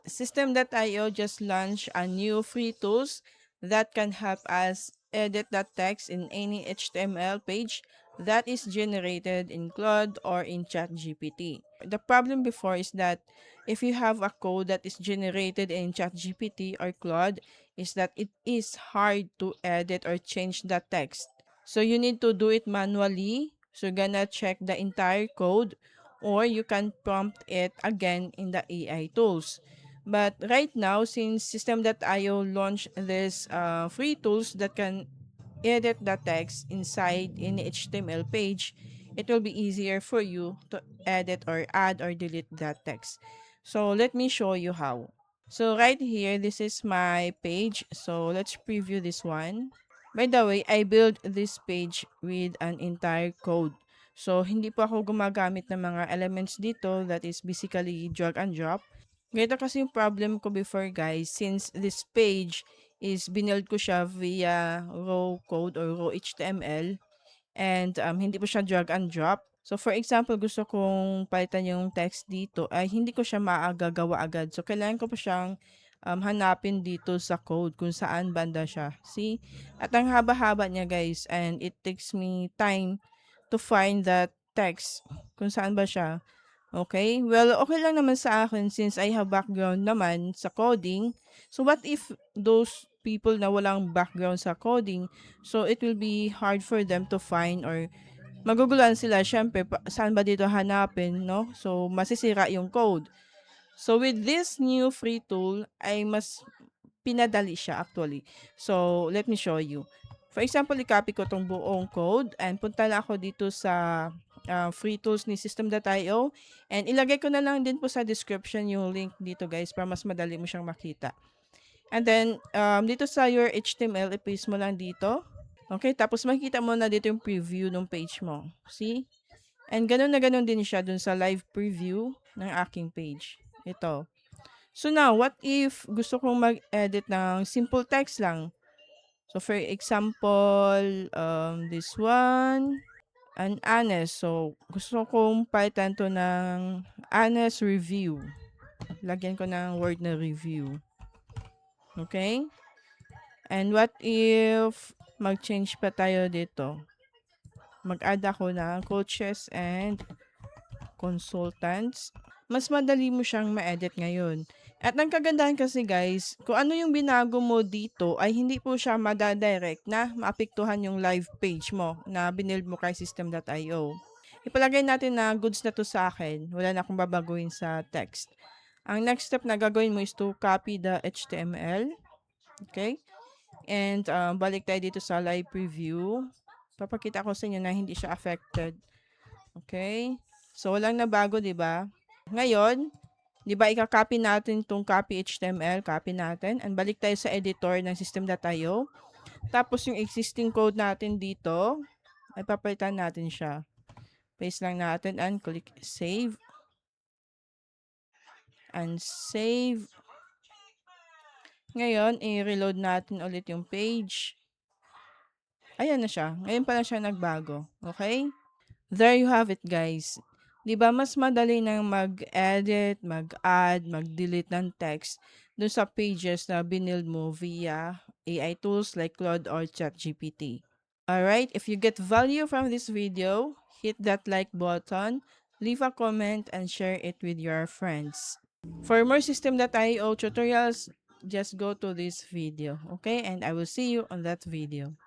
System.io just launched a new free tools that can help us edit that text in any HTML page that is generated in Claude or in ChatGPT. The problem before is that if you have a code that is generated in ChatGPT or Claude, is that it is hard to edit or change the text. So you need to do it manually. So you're gonna check the entire code, or you can prompt it again in the AI tools. But right now, since System.io launched this free tools that can edit the text inside any HTML page, it will be easier for you to edit or add or delete that text. So let me show you how. So right here, this is my page. So let's preview this one. By the way, I built this page with an entire code. So hindi po ako gumagamit ng mga elements dito that is basically drag and drop. Ganito kasi yung problem ko before, guys, since this page is binuild ko siya via raw code or raw HTML, and hindi po siya drag and drop. So for example, gusto kong palitan yung text dito, ay hindi ko siya maagagawa agad. So kailangan ko pa siyang hanapin dito sa code kung saan banda siya. See? At ang haba-haba niya, guys, and it takes me time to find that text kung saan ba siya. Okay? Well, okay lang naman sa akin since I have background naman sa coding. So, what if those people na walang background sa coding, so it will be hard for them to find or maguguluhan sila. Siyempre, saan ba dito hanapin, no? So, masisira yung code. So, with this new free tool, ay mas pinadali siya actually. So, let me show you. For example, i-copy ko tong buong code and punta lang ako dito sa free tools ni System.io, and ilagay ko na lang din po sa description yung link dito, guys, para mas madali mo siyang makita. And then, dito sa your HTML, i-paste mo lang dito. Okay, tapos makikita mo na dito yung preview ng page mo. See? And ganun na ganun din siya dun sa live preview ng aking page. Ito. So now, what if gusto kong mag-edit ng simple text lang? So for example, this one, an honest. So gusto kong palitan to ng honest review. Lagyan ko ng word na review. Okay? And what if mag-change pa tayo dito? Mag-add ako ng coaches and consultants. Mas madali mo siyang ma-edit ngayon. At ang kagandahan kasi, guys, kung ano yung binago mo dito ay hindi po siya madadirect na maapektuhan yung live page mo na binild mo kay System.io. Ipalagay natin na goods na to sa akin. Wala na akong babaguhin sa text. Ang next step na gagawin mo is to copy the HTML. Okay? And balik tayo dito sa live preview. Papakita ko sa inyo na hindi siya affected. Okay? So, walang nabago, di ba? Ngayon, di ba, ika-copy natin itong copy HTML, copy natin, and balik tayo sa editor ng System.io. Tapos, yung existing code natin dito, ay papalitan natin siya. Paste lang natin and click save. And save. Ngayon, i-reload natin ulit yung page. Ayan na siya. Ngayon pa lang siya nagbago. Okay? There you have it, guys. 'Di ba mas madali nang mag-edit, mag-add, mag-delete ng text dun sa pages na binild mo via AI tools like Claude or ChatGPT. Alright, if you get value from this video, hit that like button, leave a comment, and share it with your friends. For more System.io tutorials, just go to this video, okay? And I will see you on that video.